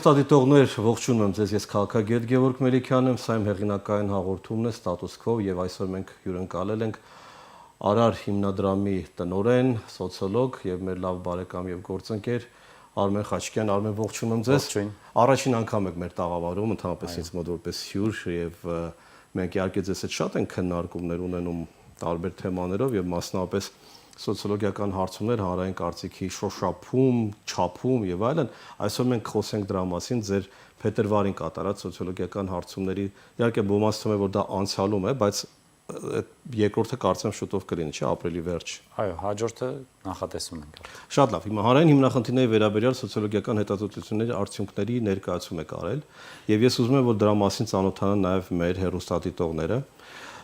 Հերոստատիտողներ, ողջունում եմ ձեզ, ես քաղաքագետ Գևորգ Մելիքյանն եմ, սա իմ հեղինակային հաղորդումն է Status Quo եւ այսօր մենք հյուրընկալել ենք Արար հիմնադրամի տնօրեն, սոցիոլոգ եւ մեր լավ բարեկամ եւ գործընկեր Արմեն Խաչկյան։ Արմեն, ողջունում եմ ձեզ։ Առաջին անգամ եք մեր տաղավարում, ընդհանրապես ինձ մոտ որպես հյուր եւ մենք իհարկե ձեզ հետ շատ ենք քննարկումներ ունենում տարբեր թեմաներով եւ մասնավորապես սոցիոլոգիական հարցումներ, հանրային կարծիքի շոշափում, չափում եւ այլն։ Այսօր մենք խոսենք դրա մասին ձեր փետրվարին կատարած սոցիոլոգիական հարցումների, իհարկե ոմանց թվում է որ դա անցյալում է, բայց երկրորդը կարծեմ շուտով կլինի, չէ՞, ապրիլի վերջ։ Այո, հաջորդը նախատեսում ենք։ Շատ լավ։ Հիմա հանրային հիմնախնդիրների վերաբերյալ սոցիոլոգիական հետազոտությունների արդյունքների ներկայացում եք արել եւ ես ուզում եմ որ դրա մասին ծանոթանան նաեւ մեր հեռուստադիտողները։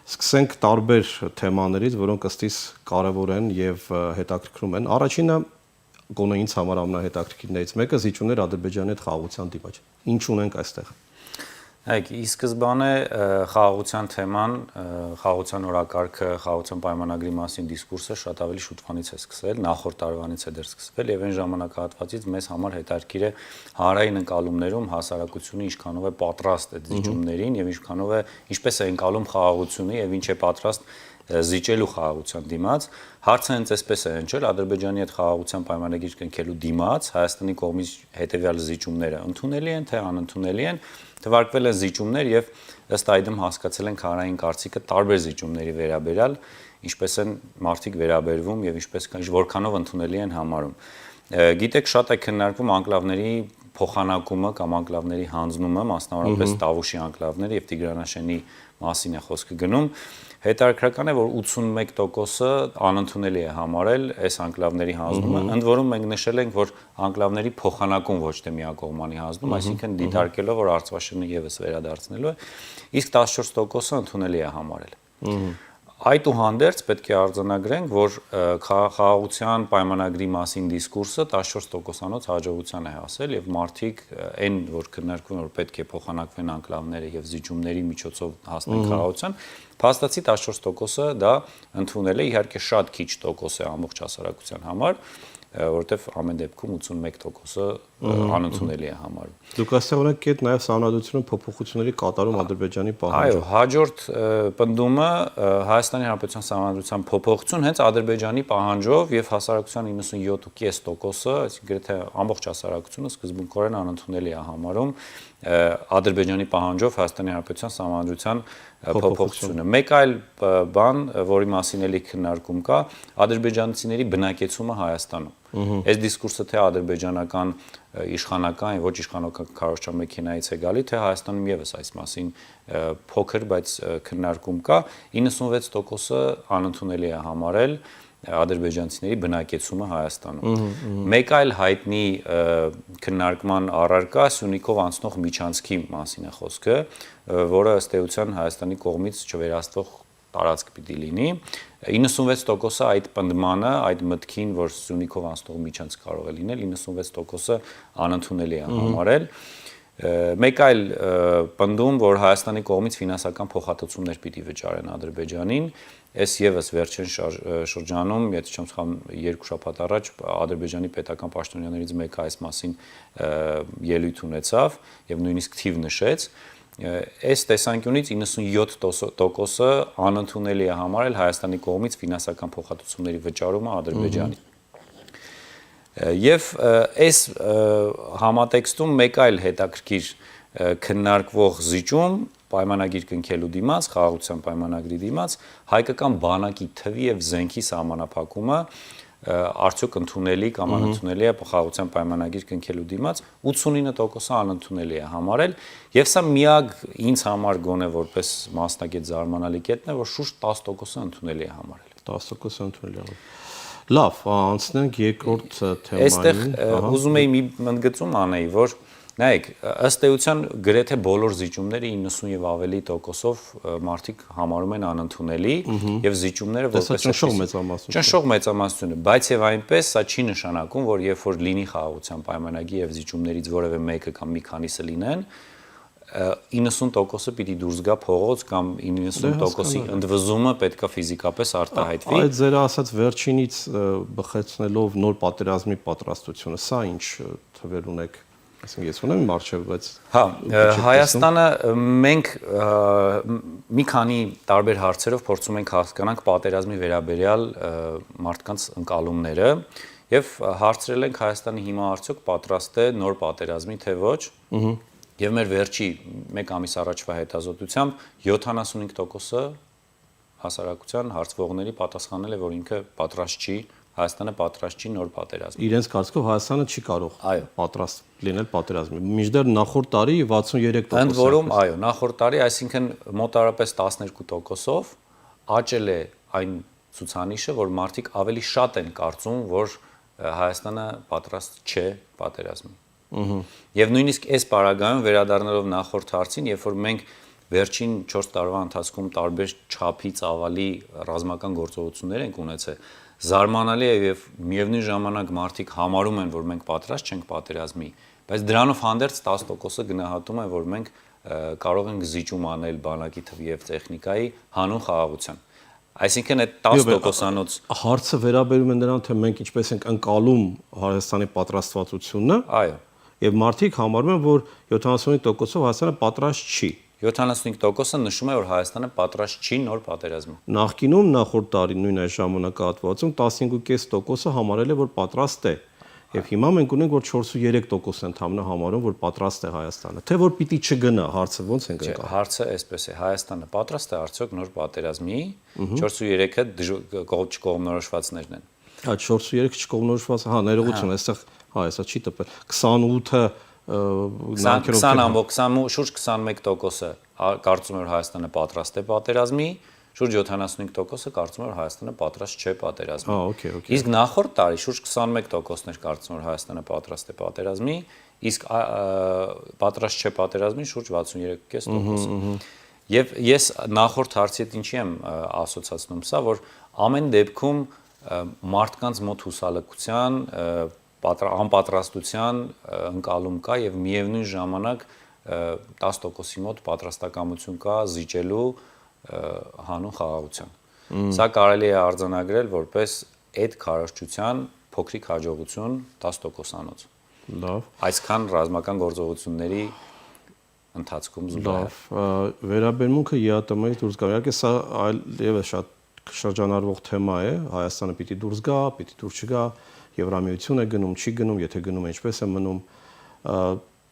Սկսենք տարբեր թեմաներից, որոնք ըստիս կարևոր են եւ հետաքրքրում են։ Առաջինը գոնե ինձ համար ամենահետաքրքիրներից մեկը զիջումներ Ադրբեջանի հետ խաղաղության դիմաց։ Ինչ ունենք այստեղ։ Այգ, ի սկզբանե խաղաղության թեման, խաղաղության օրակարգը, խաղաղության պայմանագրի մասին դիսկուրսը շատ ավելի շուտվանից է սկսվել, նախորդ տարվանից է դեռ սկսվել եւ այն ժամանակահատվածից մեզ համար հետաքրքիր է հանրային ընկալումներում հասարակությունը ինչքանով է պատրաստ այդ զիջումներին եւ ինչպես է ընկալում խաղաղությունը եւ ինչ է պատրաստ զիջելու խաղաղության դիմաց։ Հարցը հենց այսպես է հնչել Ադրբեջանի հետ խաղաղության պայմանագիր կնքելու դիմաց Հայաստանի կողմից հետեւյալ զիջումները ընդունելի են թե անընդունելի են։ Թվարկվել են զիջումներ եւ ըստ այդմ հասկացել են հանրային կարծիքը տարբեր զիջումների վերաբերյալ, ինչպես են մարդիկ վերաբերվում եւ որքանով ընդունելի են համարում։ Գիտեք, շատ է քննարկվում անկլավների փոխանակումը կամ անկլավների հանձնումը, մասնավորապես Տավուշի անկլավները եւ Տիգրանաշենի մասին է խոսքը գնում։ Հետաքրքրական է, որ 81%-ը անընդունելի է համարել այս անկլավների հանձնումը, ընդ որում մենք նշել ենք, որ անկլավների փոխանակում ոչ թե միակողմանի հանձնում, այսինքն դիտարկելով, որ Արցախը եւս վերադարձնելու է, իսկ 14%-ը ընդունելի է համարել։ Այդուհանդերձ պետք է արձանագրենք, որ խաղաղության պայմանագրի մասին դիսկուրսը 14%-անոց հաջողության է հասել եւ մարդիկ այն որ քննարկվում որ պետք է փոխանակվեն անկլավները եւ զիջումների միջոցով հասնեն խաղաղության, փաստացի 14%-ը դա ընդունել է, իհարկե շատ քիչ տոկոս է ամբողջ հասարակության համար, որտեվ ամեն դեպքում 81%-ը անընդունելի է համարում։ Դուք ասել եք այդ նաև սահմանադրությունում փոփոխությունների կատարում Ադրբեջանի Այո, պահանջով։ հաջորդ պնդումը Հայաստանի Հանրապետության սահմանադրության փոփոխություն հենց Ադրբեջանի պահանջով եւ հասարակության 97.5%-ը, այսինքն գրեթե ամբողջ հասարակությունը սկզբունքորեն անընդունելի է համարում Ադրբեջանի պահանջով Հայաստանի Հանրապետության սահմանադրության փոփոխությունը։ Մեկ այլ բան, որի մասին էլի քննարկում կա, ադրբեջանցիների բնակեցումը Հայաստանում։ Այս դիսկուրսը թե ադրբեջանական իշխանական, ոչ իշխանական քարոզչամեքենայից է գալի, թե Հայաստանում եւս այս մասին փոքր, բայց քննարկում կա, 96%-ը անընդունելի է համարել ադրբեջանցիների բնակեցումը Հայաստանում։ Մեկ այլ հայտնի քննարկման առարկա Սյունիքով անցնող միջանցքի մասին է խոսքը, որը ըստ էության Հայաստանի կողմից չվերահսկվող տարածք պիտի լինի։ 96%-ը այդ պնդմանը, այդ մտքին, որ Սյունիքով անցնող միջանցք կարող է լինել, 96%-ը անընդունելի է համարել։ Մեկ այլ պնդում, որ Հայաստանի կողմից ֆինանսական փոխհատուցումներ պիտի վճարեն Ադրբեջանին, այս եւս վերջին շրջանում, եթե չեմ սխալվում, 2 շաբաթ առաջ Ադրբեջանի պետական պաշտոնյաներից մեկը այս մասին ելույթ ունեցավ եւ նույնիսկ թիվ նշեց։ Այս տեսանկյունից 97%-ը անընդունելի է համարել Հայաստանի կողմից ֆինանսական փոխհատուցումների վճարումը Ադրբեջանին։ Եվ այս համատեքստում մեկ այլ հետաքրքիր քննարկվող զիջում պայմանագիր կնքելու դիմաց, խաղաղության պայմանագրի դիմաց, հայկական բանակի թվի եւ զենքի սահմանափակումը արդյոք ընդունելի կամ անընդունելի է խաղաղության պայմանագիր կնքելու դիմաց, 89%-ը անընդունելի է համարել, եւ սա միակ ինձ համար գոնե որպես մասնագետ զարմանալի կետն է, որ շուրջ 10%-ը ընդունելի է համարել։ 10%-ը ընդունելի է։ Լավ, անցնենք երկրորդ թեմային։ Այստեղ ուզում եի մի ընդգծում անեի, որ նայեք, ըստ էության գրեթե բոլոր զիջումները 90 եւ ավելի տոկոսով մարդիկ համարում են անընդունելի եւ զիջումները որպես ճնշող մեծամասնություն, բայց եւ այնպես սա չի նշանակում, որ երբ որ լինի խաղաղության պայմանագիր եւ զիջումներից որևէ մեկը կամ մի քանիսը լինեն, 90%-ը պիտի դուրս գա փողոց կամ 90%-ի ընդվզումը պետքա ֆիզիկապես արտահայտվի։ Այդ ձեր ասած վերջինից բխեցնելով նոր պատերազմի պատրաստությունը, սա ինչ թվեր ունեք։ Այսինքն ես ունեմ մարշավ, բայց Հա, Հայաստանը մենք մի քանի տարբեր հարցերով փորձում ենք հասկանանք պատերազմի վերաբերյալ մարդկանց ընկալումները եւ հարցրել ենք Հայաստանը հիմա արդյոք պատրաստ է նոր պատերազմի թե ոչ։ Եվ մեր վերջի 1 ամիս առաջվա հետազոտությամբ 75%-ը հասարակության հարցվողների պատասխանել է, որ ինքը պատրաստ չի, Հայաստանը պատրաստ չի նոր պատերազմի։ իրենց կարծիքով Հայաստանը չի կարող Այո, պատրաստ լինել պատերազմի։ Մինչդեռ նախորդ տարի 63%։ Ընդ որում, այո, նախորդ տարի, այսինքն մոտարապես 12%-ով աճել է այն ցուցանիշը, որ մարդիկ ավելի շատ են կարծում, որ Հայաստանը պատրաստ չէ պատերազմի։ Եվ նույնիսկ այս պարագայում վերադառնալով նախորդ հարցին, երբ որ մենք վերջին 4 տարվա ընթացքում տարբեր չափից ավելի ռազմական գործողություններ ենք ունեցել, զարմանալի է եւ միևնույն ժամանակ մարդիկ համարում են, որ մենք պատրաստ չենք պատերազմի, բայց դրանով հանդերձ 10%-ը գնահատում են, որ մենք կարող ենք զիջում անել բանակի թվի եւ տեխնիկայի հանուն խաղաղության։ Այսինքն այդ 10%-անոց հարցը վերաբերում է նրան, թե մենք ինչպես ենք ընկալում Հայաստանի պատրաստվածությունը, այո, եւ մարդիկ համարում են, որ 75%-ով Հայաստանը պատրաստ չի։ 75%-ը նշում է, որ Հայաստանը պատրաստ չի նոր պատերազմի։ Նախկինում նախորդ տարի նույն այս ժամանակահատվածում 15.5%-ը համարել է, որ պատրաստ է։ Եվ հիմա մենք ունենք, որ 4.3% ընդհանրապես համարում, որ պատրաստ է Հայաստանը։ Թե որ պիտի չգնա, հարցը ոնց ենք ընկալում։ Հարցը այսպես է, Հայաստանը պատրաստ է արդյոք նոր պատերազմի, 4.3-ը չկողմնորոշվածներն են։ Հա 4.3 չկողմնորոշված, հա, ներողություն, այստեղ հա, հեսա չի տպել։ 28-ը 20 շուրջ 21%-ը կարծում է, որ Հայաստանը պատրաստ է պատերազմի, շուրջ 75%-ը կարծում է, որ Հայաստանը պատրաստ չէ պատերազմի։ Հա, օքեյ։ Իսկ նախորդ տարի շուրջ 21%-ներ կարծում որ Հայաստանը պատրաստ է պատերազմի, իսկ պատրաստ չէ պատերազմի շուրջ 63.5%։ Եվ ես նախորդ հարցի հետ ինչի եմ ասոցացնում սա, որ ամեն դեպքում մարդկանց մոտ հուսալքության, անպատրաստության ընկալում կա եւ միևնույն ժամանակ 10%-ի մոտ պատրաստակամություն կա զիջելու հանուն խաղաղության։ Սա կարելի է արձանագրել որպես այդ քարոզչության փոքրիկ հաջողություն 10%-անոց։ Լավ։ Այսքան ռազմական գործողությունների ընթացքում զուգահեռ։ Լավ, վերաբերմունքը ԵԱՏՄ-ից դուրս գա։ Իհարկե սա այլևս շատ շրջանառվող թեմա է, Հայաստանը պիտի դուրս գա, պիտի դուրս չգա, Եվրամիություն է գնում, չի գնում, եթե գնում է ինչպես է մնում։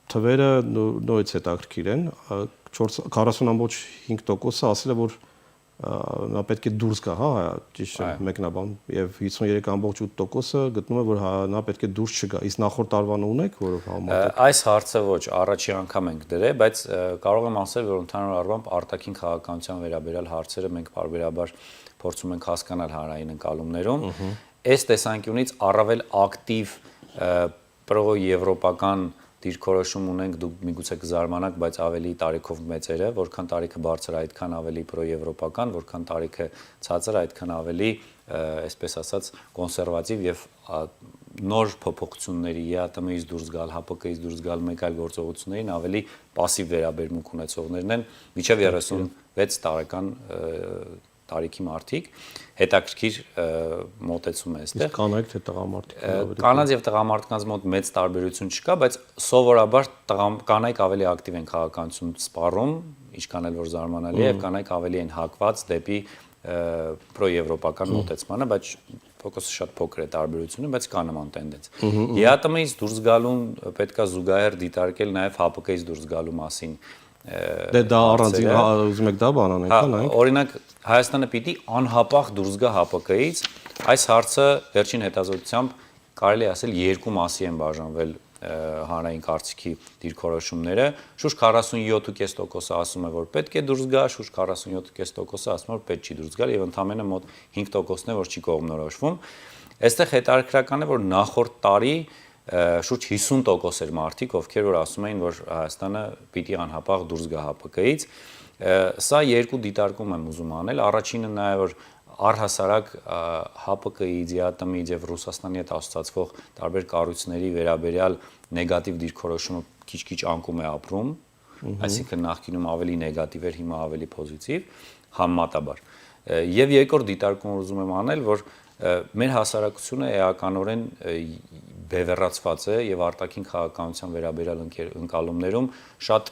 Թվերը նույնից հետաքրքիր են, 40.5%-ը ասել է, որ նա պետք է դուրս գա, հա, ճիշտ է, մեկնաբան, եւ 53.8%-ը գտնում է, որ նա պետք է դուրս չգա։ Իսկ նախորդ տարվանը ունեք, որ համատեղ։ Այս հարցը ոչ, առաջի անգամ ենք դրել, բայց կարող եմ ասել, որ ընդհանուր առմամբ արտաքին քաղաքականության վերաբերյալ հարցերը մենք բարբերաբար փորձում ենք հասկանալ հանրային ընկալումներում։ Այս տեսանկյունից առավել ակտիվ պրո-եվրոպական դիրքորոշում ունենք, դուք միգուցե կզարմանաք, բայց ավելի տարիքով մեծերը, որքան տարիքը բարձր է, այդքան ավելի պրո-եվրոպական, որքան տարիքը ցածր է, այդքան ավելի, այսպես ասած, կոնսերվատիվ եւ նոր փոփոխությունների, ԵԱՏՄ-ից դուրս գալ, ՀԱՊԿ-ից դուրս գալ, մեկ այլ գործողություններին ավելի պասիվ վերաբերմունք ունեցողներն են, մինչև 36 տարեկան տարիքի մարդիկ, հետաքրքիր մոտեցում է այստեղ։ Կանայք թե տղամարդիկ։ Կանանց եւ տղամարդկանց մոտ մեծ տարբերություն չկա, բայց սովորաբար կանայք ավելի ակտիվ են քաղաքականություն սպառում, ինչքան էլ որ զարմանալի է, եւ կանայք ավելի են հակված դեպի պրո-եվրոպական մոտեցմանը, բայց ֆոկուսը շատ փոքր է տարբերությունը, բայց կա նման տենդենց։ ԵԱՏՄ-ից դուրս գալուն պետքա զուգահեռ դիտարկել նաեւ ՀԱՊԿ-ից դուրս գալու մասին։ Դե դա առանձին ուզում եք դա բան անենք, հա, նայենք։ Օրինակ Հայաստանը պիտի անհապաղ դուրս գա ՀԱՊԿ-ից, այս հարցը վերջին հետազոտությամբ կարելի է ասել երկու մասի են բաժանվել հանրային կարծիքի դիրքորոշումները, շուրջ 47.5%-ը ասում է, որ պետք է դուրս գա, շուրջ 47.5%-ը ասում է, որ պետք չի դուրս գալ եւ ընդամենը մոտ 5%-ն է, որ չի կողմնորոշվում։ Այստեղ հետաքրքրական է, որ նախորդ տարի շուրջ 50% էր մարդիկ, ովքեր որ ասում էին, որ Հայաստանը պիտի անհապաղ դուրս գա ՀԱՊԿ-ից։ Սա երկու դիտարկում եմ ուզում անել։ Առաջինը նա է, որ առհասարակ ՀԱՊԿ-ից, ԵԱՏՄ-ից եւ Ռուսաստանի հետ ասոցացվող տարբեր կառույցների վերաբերյալ նեգատիվ դիրքորոշումը քիչ-քիչ անկում է ապրում, այսինքն նախկինում ավելի նեգատիվ էր, հիմա ավելի պոզիտիվ, համեմատաբար։ Եվ երկրորդ դիտարկումը ուզում եմ անել, որ մեր հասարակությունը էականորեն բևեռացված է եւ արտաքին քաղաքականության վերաբերյալ ընկալումներում շատ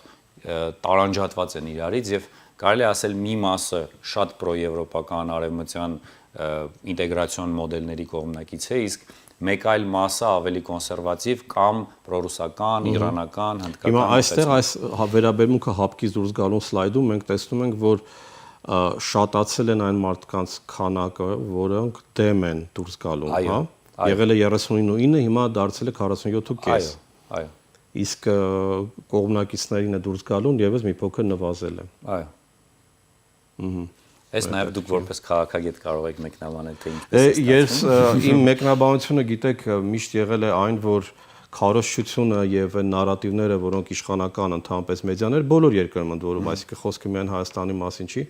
տարանջատված են իրարից եւ կարելի է ասել մի մասը շատ պրոեվրոպական արևմտյան ինտեգրացիոն մոդելների կողմնակից է, իսկ մեկ այլ մասը ավելի կոնսերվատիվ կամ պրոռուսական, իրանական, հնդկական։ Հիմա այստեղ այս վերաբերմունքը հապկից դուրս գալուն սլայդում մենք տեսնում ենք, որ շատացել են այն մարդկանց քանակը, որոնք դեմ են դուրս գալուն, հա։ Եղել է 39-ը, հիմա դարձել է 47.5։ Այո։ Իսկ կողմնակիցներին է դուրս գալուն եւս մի փոքր նվազել է։ Այո։ Այս նաև դուք որպես քաղաքագետ կարող եք մեկնաբանել թե ինչպես է ստացվում։ Ես իմ մեկնաբանությունը գիտեք միշտ եղել է այն, որ քարոզչությունը եւ նարատիվները, որոնք իշխանական ընդհանրապես մեդիաներ բոլոր երկրներում ընդորում, այսինքն խոսքը միայն Հայաստանի մասին չի,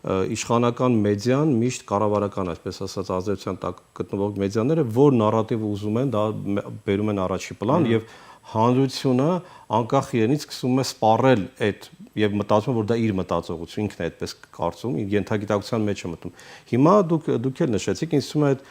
իշխանական մեդիան միշտ կառավարական, այսպես ասած, ազդեցության տակ գտնվող մեդիաները, որ նարատիվը ուզում են, դա բերում են առաջի պլան եւ հանրությունը անկախ իրենից սկսում է սպառել այդ եւ մտածում որ դա իր մտածողություն ինքն է այդպես կարծում, իր ենթագիտակցության մեջ է մտնում։ Հիմա դուք էլ նշեցիք, ինձ թվում է այդ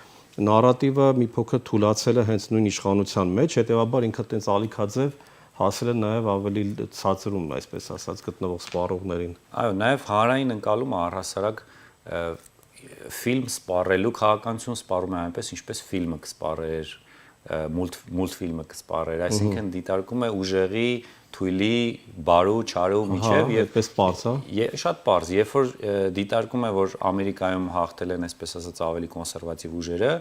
նարատիվը մի փոքր թուլացել է հենց նույն իշխանության մեջ, հետեւաբար ինքը տենց ալիքաձև հասել է նաեւ ավելի ցածրում, այսպես ասած, գտնվող սպառողներին։ Այո, նաեւ հանրային ընկալումը առհասարակ ֆիլմ սպառելու քաղաքականություն սպառում է այնպես, ինչպես ֆիլմը կսպառեր, մուլտֆիլմը կսպառեր, այսինքն դիտարկում է ուժեղի, թույլի, բարու, չարու միջև եւ այդպես པարզ, հա։ Շատ པարզ, երբ որ դիտարկում է, որ Ամերիկայում հաղթել են, այսպես ասած, ավելի կոնսերվատիվ ուժերը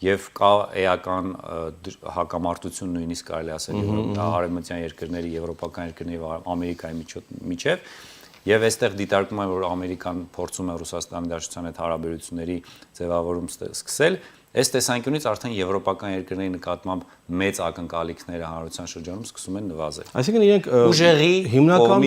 եւ կա էական հակամարտություն նույնիսկ կարելի ասել արևմտյան երկրների, եվրոպական երկրների եւ Ամերիկայի միջև եւ այստեղ դիտարկում է, որ Ամերիկան փորձում է Ռուսաստանի Դաշնության հետ հարաբերությունների ձևավորում սկսել, այս տեսանկյունից արդեն եվրոպական երկրների նկատմամբ մեծ ակնկալիքները հանրության շրջանում սկսում են նվազել։ Այսինքն իրենք ուժեղի հիմնական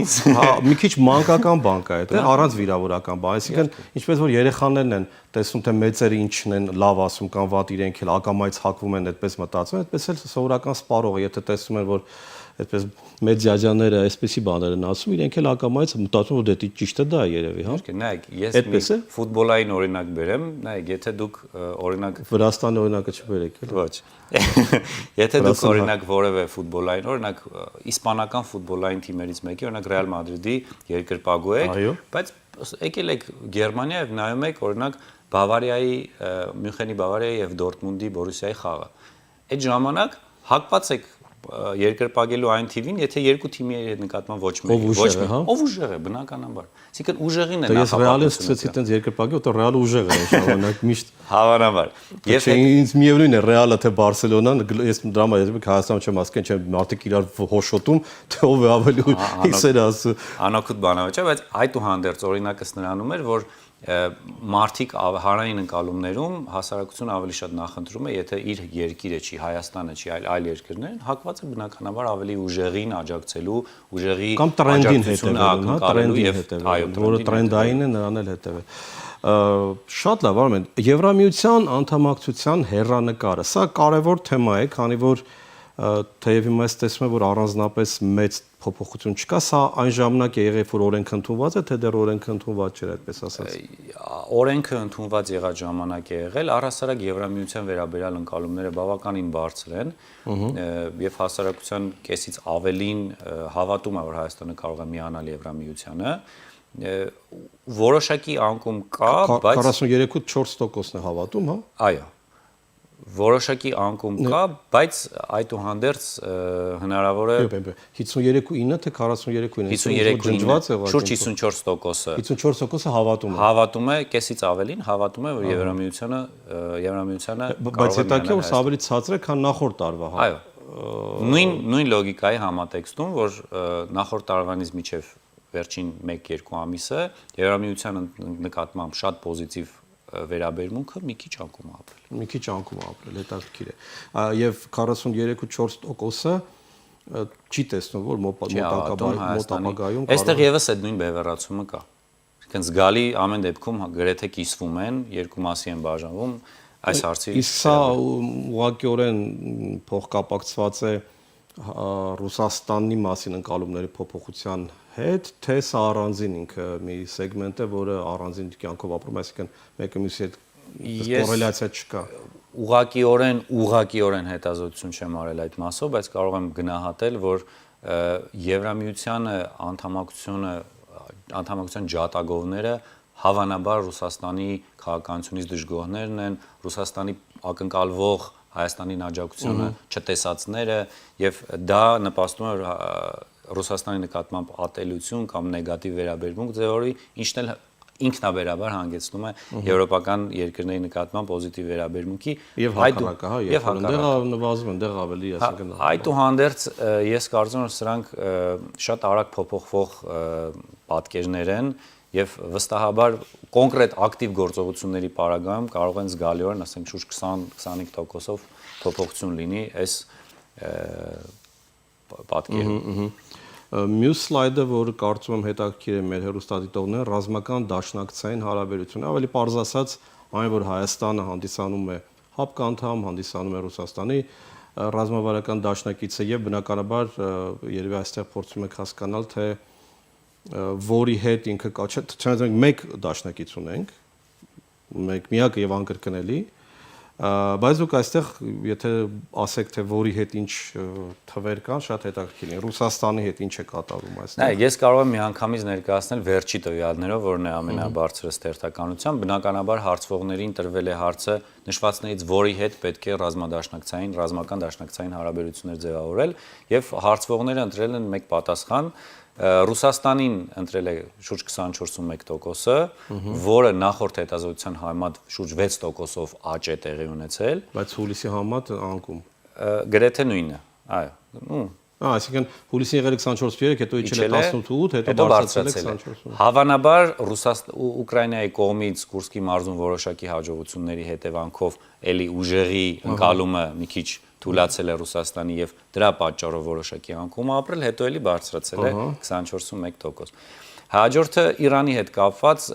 մի քիչ մանկական բան կա այդ, առանց վիրավորական բան, այսինքն ինչպես որ երեխաներն են տեսնում թե մեծերը ինչն են լավ ասում կամ վատ իրենք էլ ակամայից հակվում են, այդպես մտածում, այդպես էլ սովորական սպառողը, եթե տեսնում են որ այդպես մեծ ջաջաները այսպեսի բաներ են ասում, իրենք էլ ակամայից մտածում որ դա ճիշտ է դա երևի, հա։ Նայեք, ես մի ֆուտբոլային օրինակ բերեմ, նայեք, եթե դուք օրինակ Վրաստանի օրինակը չբերեք, էլ։ Ոչ։ Եթե դուք օրինակ որևէ ֆուտբոլային, օրինակ իսպանական ֆուտբոլային թիմերից մեկի, օրինակ Ռեալ Մադրիդի երկրպագու եք, բայց եկել եք Գերմանիա եւ նայում եք օրինակ Բավարիայի, Մյունխենի Բավարիայի եւ Դորտմունդի Բորուսիայի խաղը։ Այդ ժամանակ հակված եք երկրպագելու այն թիվին, եթե երկու թիմի նկատմամբ ոչ մեկի, ով ուժեղ է, բնականաբար։ Այսինքն ուժեղին է նախապատասխանը։ Ես Ռեալին սկսեցի տենց երկրպագել, որտեղ Ռեալը ուժեղ է ժամանակ միշտ։ Հավանաբար։ Ես ինձ միևնույն է Ռեալը թե Բարսելոնան, ես դրամա ես Հայաստանում չեմ ասկեն, չեմ մարդիկ իրար հոշոտում, թե ով է ավելի հիսեր ասում։ Անօգուտ բանավաճ է, բայց այդուհանդերձ օրինակս նրանում էր, որ մարդիկ հանրային ընկալումներում հասարակությունը ավելի շատ նախընտրում է, եթե իր երկիրը չի, Հայաստանը չի, այլ երկրներն, հակված է բնականաբար ավելի ուժեղին աջակցելու, ուժեղի կամ տրենդին հետևելու, տրենդին հետևելու, որը տրենդային է, նրան էլ հետևել։ Շատ լավ, Արմեն, Եվրամիության անդամակցության հեռանկարը, սա կարևոր թեմա է, քանի որ թեև հիմա ես տեսնում եմ, որ առանձնապես մեծ փոփոխություն չկա, սա այն ժամանակ է եղել, որ օրենքը ընդունված է, թե դեռ օրենքը ընդունված չէր, այդպես ասած։ Օրենքը ընդունված եղած ժամանակ է եղել, առհասարակ Եվրամիության վերաբերյալ ընկալումները բավականին բարձր են, եւ հասարակության կեսից ավելին հավատում է, որ Հայաստանը կարող է միանալ Եվրամիությանը։ Որոշակի անկում կա, բայց 43.4%-ն է հավատում, հա։ Այո։ Որոշակի անկում կա, բայց այդուհանդերձ հնարավոր է 53.9 թե 43.9 շուրջ 54%-ը 54%-ը հավատում է։ Հավատում է, կեսից ավելին հավատում է, որ Եվրամիությանը բայց հետաքրքիր որ սա ավելի ցածր է, քան նախորդ տարվա, հա։ Այո։ Նույն լոգիկայի համատեքստում, որ նախորդ տարվանից մինչև վերջին 1-2 ամիսը Եվրամիության նկատմամբ շատ պոզիտիվ վերաբերմունքը մի քիչ անկում ապրել։ Մի քիչ անկում ապրել, հետաքրքիր է։ Եվ 43.4%-ը չի տեսնում, որ մոտակայքում այստեղ եւս այդ նույն բևեռացումը կա։ Այսինքն զգալի ամեն դեպքում գրեթե կիսվում են, երկու մասի են բաժանվում այս հարցի։ Իսկ սա ուղղակիորեն փոխկապակցված է Ռուսաստանի մասին ընկալումների փոփոխության հետ, թե սա առանձին ինքը մի սեգմենտ է, որը առանձին կյանքով ապրում, այսինքն մեկը մյուսի հետ կորելացիա չկա։ Ուղղակիորեն հետազոտություն չեմ արել այդ մասով, բայց կարող եմ գնահատել, որ Եվրամիությանը անդամակցության ջատագովները հավանաբար Ռուսաստանի քաղաքականությունից դժգոհներն են, Ռուսաստանի ակնկալվող Հայաստանին աջակցությունը չտեսածները, եւ դա նպաստում է Ռուսաստանի նկատմամբ ատելություն կամ նեգատիվ վերաբերմունք ձևավորի, ինչն էլ ինքնաբերաբար հանգեցնում է եվրոպական երկրների նկատմամբ պոզիտիվ վերաբերմունքի եւ հակառակը, հա, եւ այնտեղ նվազում են, դեռ ավելի, ասենք, այդուհանդերձ ես կարծում եմ սրանք շատ արագ փոփոխվող պատկերներ են եւ վստահաբար կոնկրետ ակտիվ գործողությունների պարագայում կարող են զգալիորեն, ասենք, շուրջ 20-25%-ով փոփոխություն լինի այս պատկերում։ Մյուս սլայդը, որը կարծում եմ հետաքրքիր է մեր հեռուստադիտողներին, ռազմական դաշնակցային հարաբերությունը, ավելի պարզ ասած, այն որ Հայաստանը հանդիսանում է ՀԱՊԿ անդամ, հանդիսանում է Ռուսաստանի ռազմավարական դաշնակիցը եւ բնականաբար երևի այստեղ փորձում եք հասկանալ, թե որի հետ ինքը կա, չնայած մեկ դաշնակից ունենք, միակը եւ անկրկնելի, բայց դուք այստեղ եթե ասեք թե որի հետ ինչ թվեր կան, շատ հետաքրքիր է։ Ռուսաստանի հետ ինչ է կատարում այստեղ։ Ես կարող եմ միանգամից ներկայացնել վերջի տվյալներով, որն է ամենաբարձրը ստերտականությամբ, բնականաբար հարցվողներին տրվել է հարցը նշվածներից որի հետ պետք է ռազմական դաշնակցային հարաբերություններ ձևավորել, եւ հարցվողները ընտրել են մեկ պատասխան, Ռուսաստանին ընտրել է շուրջ 24.1%-ը, որը նախորդ հետազոտության համեմատ շուրջ 6%-ով աճ է տեղի ունեցել, բայց հուլիսի համեմատ անկում։ Գրեթե նույնը, այո։ Այսինքն հուլիսին եղել է 24.3, հետո իջել է 18.8, հետո բարձրացել է 24. Հավանաբար Ուկրաինայի կողմից Կուրսկի մարզում որոշակի հաջողությունների հետևանքով էլի ուժեղի ընկալումը մի քիչ թուլացել է Ռուսաստանի եւ դրա պատճառով որոշակի անկում ապրել, հետո էլի բարձրացել է 24.1%։ Հաջորդը Իրանի հետ կապված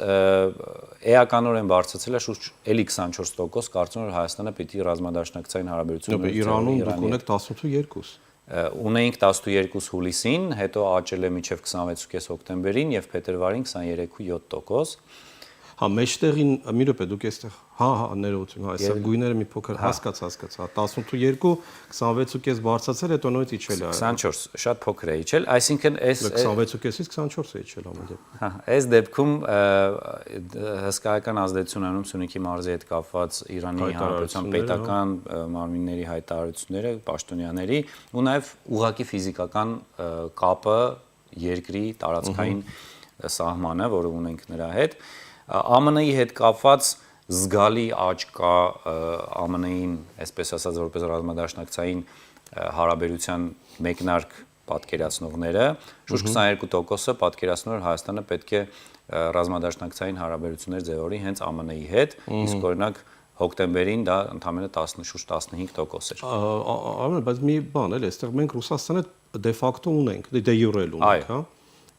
էականորեն բարձրացել է շուրջ էլի 24%, կարծում եմ որ Հայաստանը պիտի ռազմադաշնակցային հարաբերություններ Իրանում դուք ունեք 18.2 ունեինք 12 հուլիսին, հետո աճել է մինչև 26.5 հոկտեմբերին եւ փետրվարին 23.7%։ Հա, մեջտեղին մի րոպե դուք այստեղ, հա, ներողություն, հա, այսօր գույները մի փոքր հասկացա, 18.2, 26.5 բարձրացել, հետո նույնից իջել է։ 24, շատ փոքր է իջել, այսինքն այս 26.5-ից 24 է իջել ամեն դեպքում։ Հա, այս դեպքում հսկայական ազդեցություն ունենում Սյունիքի մարզի հետ կապված Իրանի Հանրապետության պետական մարմինների հայտարարությունները, պաշտոնյաների ու նաև ուղղակի ֆիզիկական կապը երկրի տարածքային սահմանը, որը ունենք նրա հետ, ԱՄՆ-ի հետ կապված զգալի աճ կա ԱՄՆ-ին, այսպես ասած, որպես ռազմադաշնակցային հարաբերության մեկնարկ պատկերացնողները, շուրջ 22%-ը պատկերացնում որ Հայաստանը պետք է ռազմադաշնակցային հարաբերություններ ձևավորի հենց ԱՄՆ-ի հետ, իսկ օրինակ հոկտեմբերին դա ընդամենը շուրջ 15% էր։ Արմեն, բայց մի բան էլ այստեղ մենք Ռուսաստանը դե ֆակտո ունենք, դե յուրել ունենք, հա։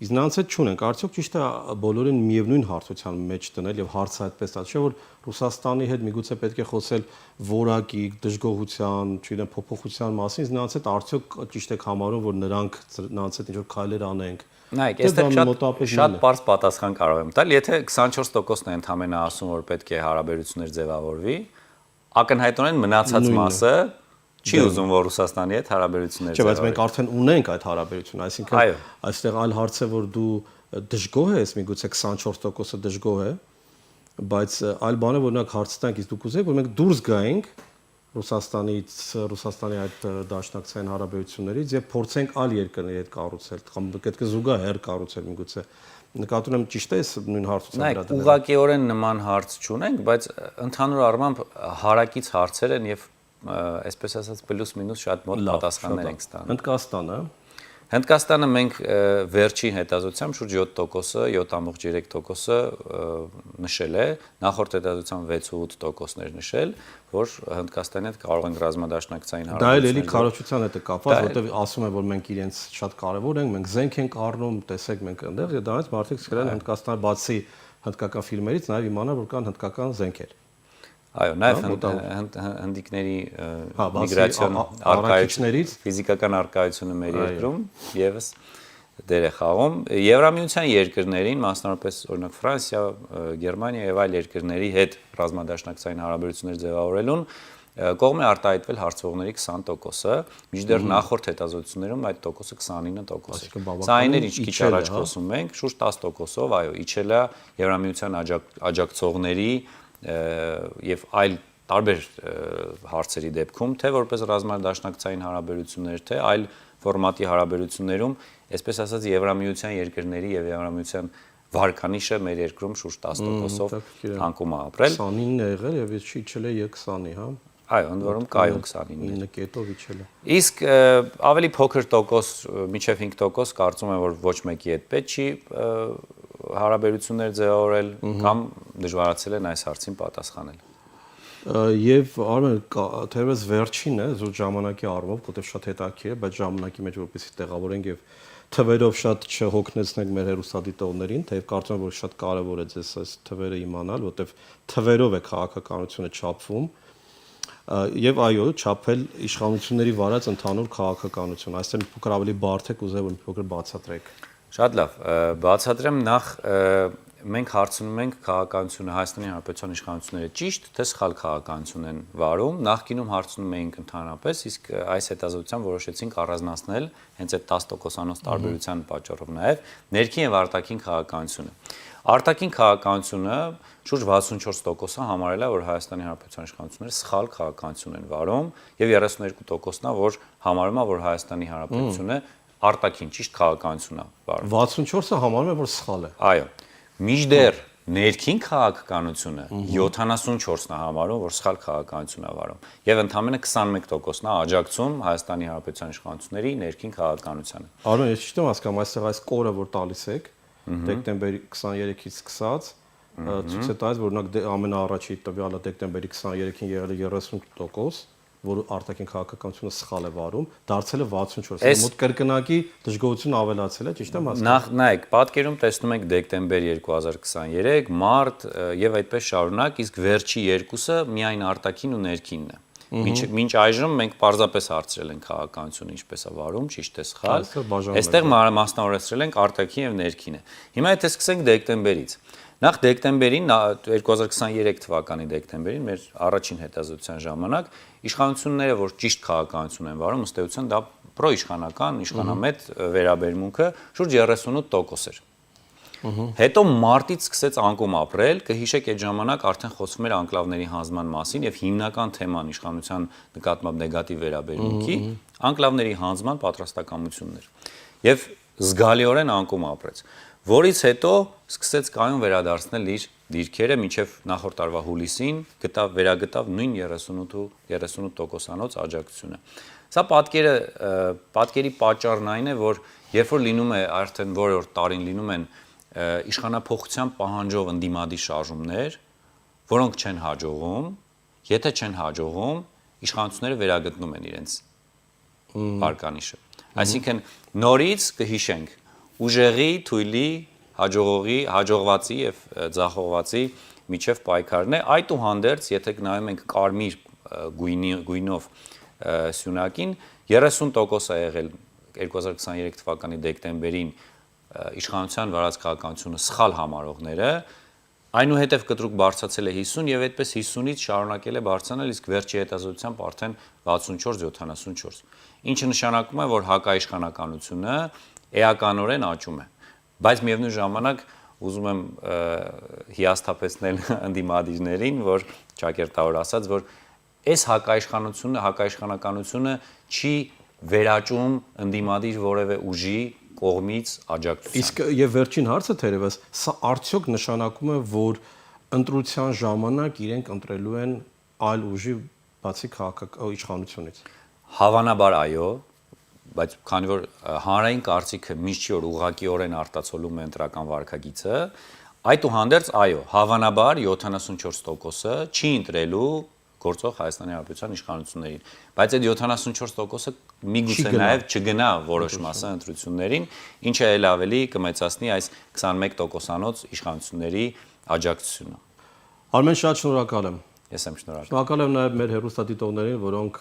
Իսկ նրանց հետ չունենք, արդյոք ճիշտ է բոլորին միևնույն հարցության մեջ դնել եւ հարցը այդպես տալ, չէ՞ որ Ռուսաստանի հետ միգուցե պետք է խոսել որակի, դժգոհության, չգիտեմ, փոփոխության մասին, նրանց հետ արդյոք ճիշտ է համարում, որ նրանց հետ ինչ-որ քայլեր անենք։ Նայեք, այստեղ շատ բարձ պատասխան կարող եմ տալ, եթե 24%-ն է ընդամենը ասում, որ պետք է հարաբերություններ ձևավորվի, ակնհայտորեն մնացած մասը չի ուզում որ Ռուսաստանի հետ հարաբերություններ ձևավորի։ Չէ, բայց մենք արդեն ունենք այդ հարաբերությունը, այսինքն այստեղ այլ հարց է որ դու դժգոհ ես, միգուցե 24%-ը դժգոհ է, բայց այլ բան է որ նրանք հարց տանք, իսկ դուք ուզեք որ մենք դուրս գայինք Ռուսաստանի այդ դաշնակցային հարաբերություններից եւ փորձենք այլ երկրների հետ կառուցել, կամ պետք է զուգահեռ կառուցել միգուցե։ Նկատում եմ ճիշտ է նույն հարցության վրա դնել։ Ուղղակիորեն նման հարց չունենք, բայց ընդհանուր առմամբ հարակից հարցեր են եւ այսպես ասած պլյուս-մինուս շատ մոտ պատասխաններ ենք ստանում։ Հնդկաստանը մենք վերջին հետազոտությամբ շուրջ 7%-ը, 7.3%-ը նշել է, նախորդ հետազոտությամբ 6.8%-ներ նշել, որ Հնդկաստանի հետ կարող են ռազմադաշնակցային հարաբերություններ։ Դա էլի քարոզչության հետ է կապված, որտեղ ասում են, որ մենք իրենց շատ կարևոր ենք, մենք զենք ենք առնում, տեսեք մենք այնտեղ, եւ դրանից մարդիկ սկսել են Հնդկաստանը բացի հնդկական ֆիլմերից նաեւ իմանալ, որ կան հնդկական զենքեր։ Այո, նաև հնդիկների միգրացիոն արկայություններից ֆիզիկական արկայությունը մեր երկրում եւս դեր է խաղում Եվրամիության երկրներին, մասնավորապես օրինակ Ֆրանսիա, Գերմանիա եւ այլ երկրների հետ ռազմադաշնակցային հարաբերություններ ձևավորելուն կողմ է արտահայտվել հարցվողների 20%-ը, մինչդեռ նախորդ հետազոտություններում այդ տոկոսը 29% էր։ Սա այն էր, ինչ քիչ առաջ խոսում ենք, շուրջ 10%-ով, այո, իջել է Եվրամիության աջակցողների եւ այլ տարբեր հարցերի դեպքում, թե որպես ռազմադաշնակցային հարաբերություններ, թե այլ ֆորմատի հարաբերություններում, այսպես ասած Եվրամիության երկրների եւ Եվրամիության վարկանիշը մեր երկրում շուրջ 10%-ով անկում է ապրել։ 29-ն է եղել եւ իջել է 20-ի, հա։ Այո, ընդ որում կայուն 29-ն 9 կետով իջել է։ Իսկ ավելի փոքր տոկոս, մինչև 5% կարծում եմ, որ ոչ մեկի հետ պետք չի հարաբերություններ ձևավորել կամ դժվարացել են այս հարցին պատասխանել։ Եվ Արմեն, թերևս վերջին է զուտ ժամանակի առումով, որտեղ շատ հետաքրքիր է, բայց ժամանակի մեջ որպեսզի տեղավորենք եւ թվերով շատ չհոգնեցնենք մեր հերոստատիտողներին, թեև կարծում եմ, որ շատ կարեւոր է ձեզ այս թվերը իմանալ, որտեղ թվերով է քաղաքականությունը չափվում։ Եվ այո, չափել իշխանությունների վարած ընդհանուր քաղաքականություն։ Այստեղ մի փոքր ավելի բարդ է, կուզեի որ մի փոքր բացատրեք։ Շատ լավ, բացատրեմ նախ մենք հարցնում ենք քաղաքականությունը Հայաստանի Հանրապետության իշխանությունները ճիշտ թե սխալ քաղաքականություն են վարում, նախկինում հարցնում էինք ընդհանրապես, իսկ այս հետազոտությամբ որոշեցինք առանձնացնել հենց այդ 10%-անոց տարբերության պատճառով նաև ներքին եւ արտաքին քաղաքականությունը։ Արտաքին քաղաքականությունը շուրջ 64%-ը համարել է, որ Հայաստանի Հանրապետության իշխանությունները սխալ քաղաքականություն են վարում, եւ 32%-ն է, որ համարում է, որ Հայաստանի Հանրապետությունը արտաքին ճիշտ քաղաքականություն է վարում։ 64-ը համարում է, որ սխալ է։ Այո։ Մինչդեռ ներքին քաղաքականությունը 74%-ն է համարում, որ սխալ քաղաքականություն է վարում, եւ ընդամենը 21%-ն է աջակցում Հայաստանի Հանրապետության իշխանությունների ներքին քաղաքականությանը։ Արոն, ես ճիշտ եմ հասկանում, այստեղ այս կորը որ տալիս եք, դեկտեմբերի 23-ից սկսած, ցույց է տալիս, որ օրինակ ամենաառաջի տվյալը դեկտեմբերի 23-ին եղել է 30%, որ արտաքին քաղաքականությունը սխալ է վարում, դարձել է 64%։ Մոտ կրկնակի դժգոհություն ավելացել է, ճիշտ եմ հասկանում։ Նախ նայեք, պատկերում տեսնում եք դեկտեմբեր 2023, մարտ եւ այդպես շարունակ, իսկ վերջի երկուսը միայն արտաքին ու ներքինն է։ Մինչ այժմ մենք պարզապես հարցրել ենք քաղաքականությունը ինչպես է վարում, ճիշտ է սխալ։ Այստեղ մասնավորեցրել ենք արտաքին եւ ներքինը։ Հիմա եթե սկսենք դեկտեմբերից։ Նախ դեկտեմբերին 2023 թվականի դեկտեմբերին մեր առաջին հետազոտության ժամանակ իշխանությունները, որ ճիշտ քաղաքականություն են վարում, ըստ էության դա պրոիշխանական, իշխանամետ վերաբերմունքը շուրջ 38% էր։ Հետո մարտից սկսեց անկում ապրել, կհիշեք այդ ժամանակ արդեն խոսվում էր անկլավների հանձնման մասին եւ հիմնական թեման իշխանության նկատմամբ նեգատիվ վերաբերմունքի անկլավների հանձնման պատրաստակամությունն էր։ Եվ զգալիորեն անկում ապրեց, որից հետո սկսեց կայուն վերադարձնել իր դիրքերը մինչև նախորդ տարվա հուլիսին վերագտավ նույն 38%-անոց աջակցությունը։ Սա պատկերի պատճառն այն է, որ երբ որ լինում է արդեն որևէ տարին լինում են իշխանափոխության պահանջով ընդդիմադիր շարժումներ, որոնք չեն հաջողում, եթե չեն հաջողում, իշխանությունները վերագտնում են իրենց վարկանիշը։ Այսինքն նորից կհիշենք ուժեղի, թույլի, հաջողվածի եւ ձախողվածի միջև պայքարն է։ Այդուհանդերձ, եթե նայում ենք կարմիր գույնով սյունակին, 30% է եղել 2023 թվականի դեկտեմբերին իշխանության վարած քաղաքականությունը սխալ համարողները, այնուհետև կտրուկ բարձրացել է 50 եւ այդպես 50-ից շարունակել է բարձրանալ, իսկ վերջի հետազոտությամբ արդեն 64-74, ինչը նշանակում է, որ հակաիշխանականությունը էականորեն աճում է։ Բայց միևնույն ժամանակ ուզում եմ հիասթափեցնել ընդդիմադիրներին, որ ճակերտավոր ասած, որ այս հակաիշխանականությունը չի վերաճում ընդդիմադիր որևէ ուժի կողմից աջակցության։ Իսկ եւ վերջին հարցը թերևս, սա արդյոք նշանակում է, որ ընտրության ժամանակ իրենք ընտրելու են այլ ուժի բացի իշխանությունից։ Հավանաբար այո, բայց քանի որ հանրային կարծիքը միշտ չի որ ուղղակիորեն արտացոլում է ընտրական վարքագիծը, այդուհանդերձ այո, հավանաբար 74%-ը չի ընտրելու գործող Հայաստանի Հանրապետության իշխանություններին, բայց այդ 74%-ը միգուցե նաև չգնա որոշ մասը ընտրություններին, ինչը ել ավելի կմեծացնի այս 21%-անոց իշխանությունների աջակցությունը։ Արմեն, շատ շնորհակալ եմ։ Ես եմ շնորհակալ։ Շնորհակալ եմ նաև մեր հեռուստադիտողներին, որոնք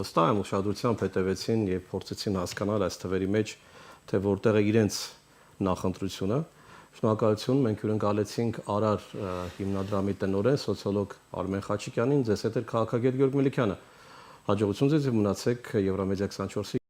վստահ եմ ուշադրությամբ հետևեցին եւ փորձեցին հասկանալ այս թվերի մեջ թե որտեղ է իրենց նախընտրությունը։ Շնորհակալություն, մենք հյուրընկալեցինք Արար հիմնադրամի տնօրեն, սոցիոլոգ Արմեն Խաչիկյանին, ձեզ հետ էր քաղաքագետ Գյորգ Մելիքյանը։ Հաջողություն ձեզ, մնացեք Եվրամեդիա 24-ի